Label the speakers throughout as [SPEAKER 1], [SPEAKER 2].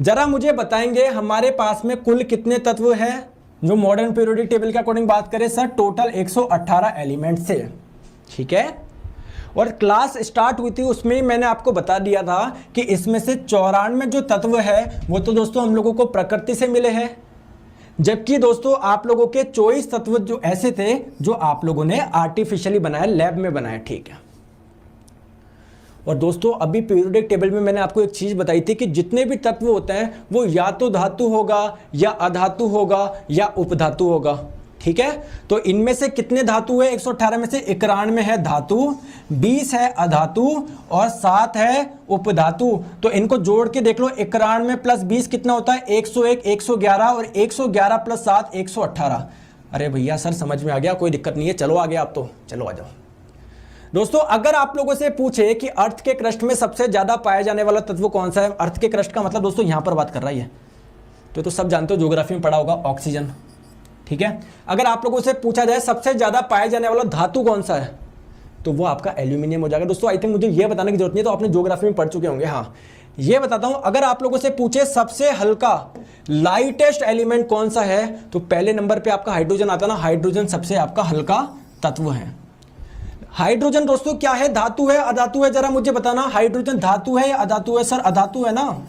[SPEAKER 1] जरा मुझे बताएंगे हमारे पास में कुल कितने तत्व हैं जो मॉडर्न पीरियोडिक टेबल के अकॉर्डिंग बात करें सर, टोटल 118 एलिमेंट से, ठीक है। और क्लास स्टार्ट हुई थी उसमें मैंने आपको बता दिया था कि इसमें से 94 जो तत्व है वो तो दोस्तों हम लोगों को प्रकृति से मिले हैं, जबकि दोस्तों आप लोगों के 24 तत्व जो ऐसे थे जो आप लोगों ने आर्टिफिशियली बनाया, लैब में बनाया, ठीक है। और दोस्तों अभी पीरियोडिक टेबल में मैंने आपको एक चीज बताई थी कि जितने भी तत्व होते हैं वो या तो धातु होगा या अधातु होगा या उपधातु होगा, ठीक है। तो इनमें से कितने धातु है? 118 में से 91 है धातु, 20 है अधातु और 7 है उपधातु। तो इनको जोड़ के देख लो, 91 प्लस 20 कितना होता है? 101, 111 और 111 प्लस 7 118। अरे भैया सर समझ में आ गया, कोई दिक्कत नहीं है, चलो आगे आप तो, चलो आ जाओ। दोस्तों अगर आप लोगों से पूछे कि अर्थ के क्रस्ट में सबसे ज्यादा पाया जाने वाला तत्व कौन सा है, अर्थ के क्रस्ट का मतलब दोस्तों यहां पर बात कर रहा है, तो सब जानते हो, ज्योग्राफी में पढ़ा होगा, ऑक्सीजन, ठीक है। अगर आप लोगों से पूछा जाए सबसे ज्यादा पाया जाने वाला धातु कौन सा है, तो वो आपका एल्यूमिनियम हो जाएगा। दोस्तों आई थिंक मुझे ये बताने की जरूरत नहीं है, तो आपने ज्योग्राफी में पढ़ चुके होंगे। हाँ ये बताता हूं, अगर आप लोगों से पूछे सबसे हल्का लाइटेस्ट एलिमेंट कौन सा है, तो पहले नंबर पे आपका हाइड्रोजन आता ना। हाइड्रोजन सबसे आपका हल्का तत्व है। हाइड्रोजन दोस्तों क्या है? धातु है अधातु है? जरा मुझे बताना, हाइड्रोजन धातु है या अधातु है? सर अधातु है ना।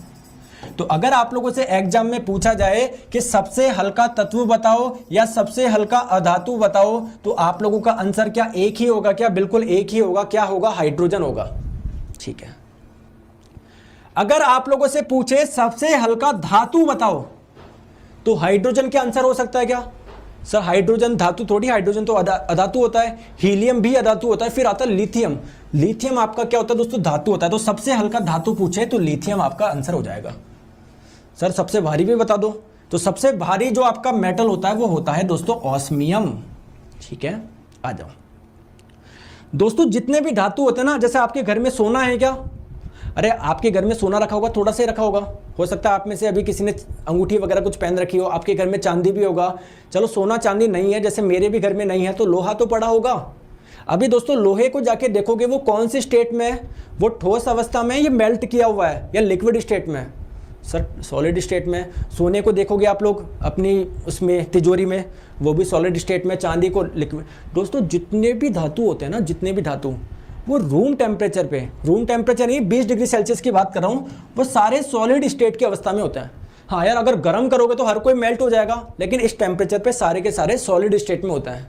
[SPEAKER 1] तो अगर आप लोगों से एग्जाम में पूछा जाए कि सबसे हल्का तत्व बताओ या सबसे हल्का अधातु बताओ, तो आप लोगों का आंसर क्या एक ही होगा? क्या बिल्कुल एक ही होगा? क्या होगा? हाइड्रोजन होगा, ठीक है। अगर आप लोगों से पूछे सबसे हल्का धातु बताओ, तो हाइड्रोजन के आंसर हो सकता है क्या? सर हाइड्रोजन धातु थोड़ी, हाइड्रोजन तो अधातु होता है, हीलियम भी अधातु होता है। फिर आता है लिथियम। लिथियम आपका क्या होता है दोस्तों? धातु होता है। तो सबसे हल्का धातु पूछे तो लिथियम आपका आंसर हो जाएगा। सर सबसे भारी भी बता दो, तो सबसे भारी जो आपका मेटल होता है वो होता है दोस्तों ऑस्मियम, ठीक है। आ जाओ दोस्तों, जितने भी धातु होते हैं ना, जैसे आपके घर में सोना है क्या? अरे आपके घर में सोना रखा होगा, थोड़ा सा ही रखा होगा, हो सकता है आप में से अभी किसी ने अंगूठी वगैरह कुछ पहन रखी हो। आपके घर में चांदी भी होगा, चलो सोना चांदी नहीं है, जैसे मेरे भी घर में नहीं है, तो लोहा तो पड़ा होगा। अभी दोस्तों लोहे को जाके देखोगे वो कौन सी स्टेट में है? वो ठोस अवस्था में, ये मेल्ट किया हुआ है, या लिक्विड स्टेट में? सर सॉलिड स्टेट में। सोने को देखोगे आप लोग अपनी उसमें तिजोरी में, वो भी सॉलिड स्टेट में, चांदी को लिक्विड। दोस्तों जितने भी धातु होते हैं ना, जितने भी धातु, वो रूम टेम्परेचर पे, रूम टेम्परेचर नहीं 20 डिग्री सेल्सियस की बात कर रहा हूँ, वो सारे सॉलिड स्टेट की अवस्था में होता है। हाँ यार अगर गर्म करोगे तो हर कोई मेल्ट हो जाएगा, लेकिन इस टेम्परेचर पे सारे के सारे सॉलिड स्टेट में होता है।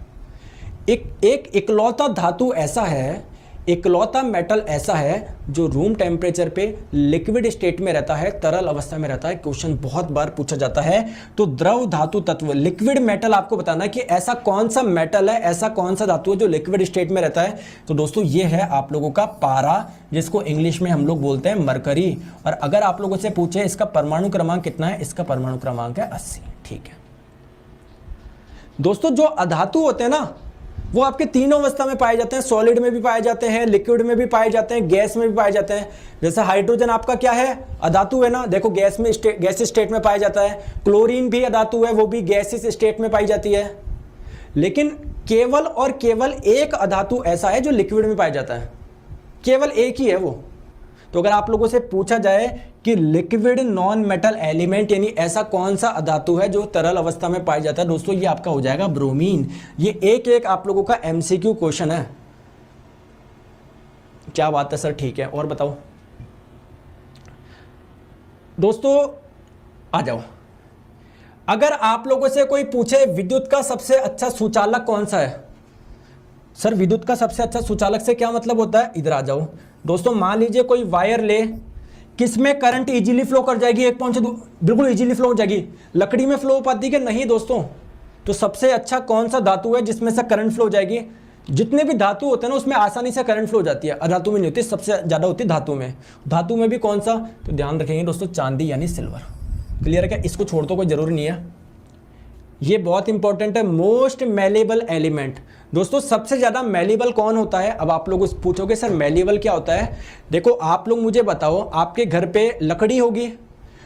[SPEAKER 1] एक इकलौता धातु ऐसा है, इकलौता मेटल ऐसा है जो रूम टेम्परेचर पे लिक्विड स्टेट में रहता है, तरल अवस्था में रहता है। क्वेश्चन बहुत बार पूछा जाता है। तो द्रव धातु तत्व, लिक्विड मेटल, आपको बताना है कि ऐसा कौन सा मेटल है, ऐसा कौन सा धातु है जो लिक्विड स्टेट में रहता है। तो दोस्तों ये है आप लोगों का पारा, जिसको इंग्लिश में हम लोग बोलते हैं मरकरी। और अगर आप लोगों से पूछे इसका परमाणु क्रमांक कितना है, इसका परमाणु क्रमांक है 80, ठीक है। दोस्तों जो अधातु होते हैं ना, वो आपके तीनों अवस्था में पाए जाते हैं, सॉलिड में भी पाए जाते हैं, लिक्विड में भी पाए जाते हैं, गैस में भी पाए जाते हैं। जैसे हाइड्रोजन आपका क्या है? अधातु है ना, देखो गैस में गैस स्टेट में पाया जाता है। क्लोरीन भी अधातु है, वो भी गैसिस स्टेट में पाई जाती है। लेकिन केवल और केवल एक अधातु ऐसा है जो लिक्विड में पाया जाता है, केवल एक ही है वो। तो अगर आप लोगों से पूछा जाए कि लिक्विड नॉन मेटल एलिमेंट यानी ऐसा कौन सा अधातु है जो तरल अवस्था में पाया जाता है, दोस्तों ये आपका हो जाएगा ब्रोमीन। ये एक आप लोगों का एमसीक्यू क्वेश्चन है। क्या बात है सर, ठीक है, और बताओ दोस्तों। आ जाओ, अगर आप लोगों से कोई पूछे विद्युत का सबसे अच्छा सुचालक कौन सा है, सर विद्युत का सबसे अच्छा सुचालक से क्या मतलब होता है? इधर आ जाओ दोस्तों। मान लीजिए कोई वायर ले, किसमें करंट इजीली फ्लो कर जाएगी? एक पॉइंट से बिल्कुल इजीली फ्लो हो जाएगी। लकड़ी में फ्लो हो पाती है कि नहीं दोस्तों? तो सबसे अच्छा कौन सा धातु है जिसमें से करंट फ्लो हो जाएगी? जितने भी धातु होते हैं ना उसमें आसानी से करंट फ्लो हो जाती है, अधातु में नहीं होती, सबसे ज्यादा होती है धातु में। धातु में भी कौन सा? तो ध्यान रखेंगे दोस्तों, चांदी यानी सिल्वर। क्लियर है क्या? इसको छोड़ दो, कोई जरूरी नहीं है, ये बहुत इंपॉर्टेंट है। मोस्ट मेलेबल एलिमेंट दोस्तों, सबसे ज्यादा मेलेबल कौन होता है? अब आप लोग पूछोगे सर मेलेबल क्या होता है? देखो आप लोग मुझे बताओ, आपके घर पे लकड़ी होगी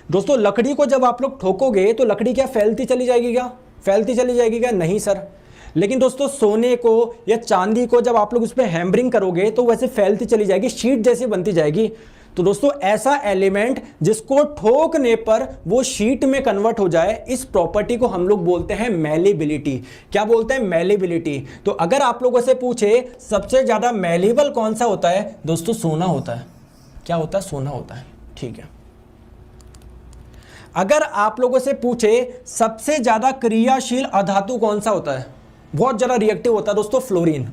[SPEAKER 1] दोस्तों, लकड़ी को जब आप लोग ठोकोगे तो लकड़ी क्या फैलती चली जाएगी? क्या फैलती चली जाएगी? क्या नहीं सर। लेकिन दोस्तों सोने को या चांदी को जब आप लोग उस पर हैमरिंग करोगे तो वैसे फैलती चली जाएगी, शीट जैसी बनती जाएगी। तो दोस्तों ऐसा एलिमेंट जिसको ठोकने पर वो शीट में कन्वर्ट हो जाए, इस प्रॉपर्टी को हम लोग बोलते हैं मैलिबिलिटी। क्या बोलते हैं? मैलिबिलिटी। तो अगर आप लोगों से पूछे सबसे ज्यादा मैलिबल कौन सा होता है, दोस्तों सोना होता है। क्या होता है? सोना होता है। ठीक है। अगर आप लोगों से पूछे सबसे ज्यादा क्रियाशील अधातु कौन सा होता है, बहुत ज्यादा रिएक्टिव होता है दोस्तों, फ्लोरीन।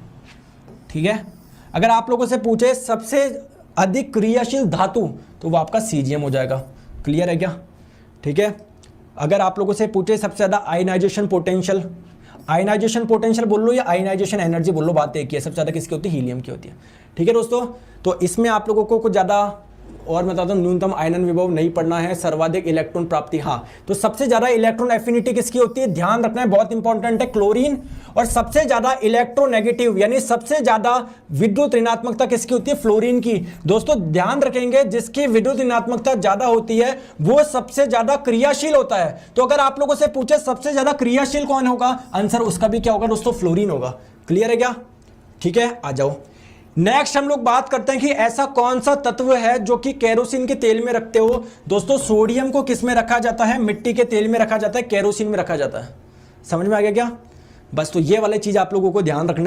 [SPEAKER 1] ठीक है। अगर आप लोगों से पूछे सबसे अधिक क्रियाशील धातु, तो वो आपका सीजियम हो जाएगा। क्लियर है क्या? ठीक है। अगर आप लोगों से पूछे सबसे ज्यादा आयनाइजेशन पोटेंशियल, आयनाइजेशन पोटेंशियल बोल लो या आयनाइजेशन एनर्जी बोल लो, बात एक ही है, सबसे ज्यादा किसकी होती है? हीलियम की होती है। ठीक है दोस्तों। तो इसमें आप लोगों को कुछ ज्यादा और मैं बताता हूं, न्यूनतम आयनन विभव नहीं पढ़ना है, सर्वाधिक इलेक्ट्रॉन प्राप्ति। हाँ, तो सबसे ज्यादा इलेक्ट्रॉन एफिनिटी किसकी होती है? ध्यान रखना है, बहुत इंपॉर्टेंट है, क्लोरीन। और सबसे ज्यादा इलेक्ट्रोनेगेटिव यानी सबसे ज्यादा विद्युत ऋणात्मकता किसकी होती है? फ्लोरीन की। दोस्तों ध्यान रखेंगे, जिसकी विद्युत ऋणात्मकता ज्यादा होती है वो सबसे ज्यादा क्रियाशील होता है। तो अगर आप लोगों से पूछे सबसे ज्यादा क्रियाशील कौन होगा, आंसर उसका भी क्या होगा दोस्तों? फ्लोरीन होगा। क्लियर है क्या? ठीक है, आ जाओ। नेक्स्ट हम लोग बात करते हैं कि ऐसा कौन सा तत्व है जो कि केरोसिन के तेल में रखते हो। दोस्तों सोडियम को किस में रखा जाता है? मिट्टी के तेल में रखा जाता है, केरोसिन में रखा जाता है। समझ में आ गया क्या? बस तो ये वाली चीज आप लोगों को ध्यान रखना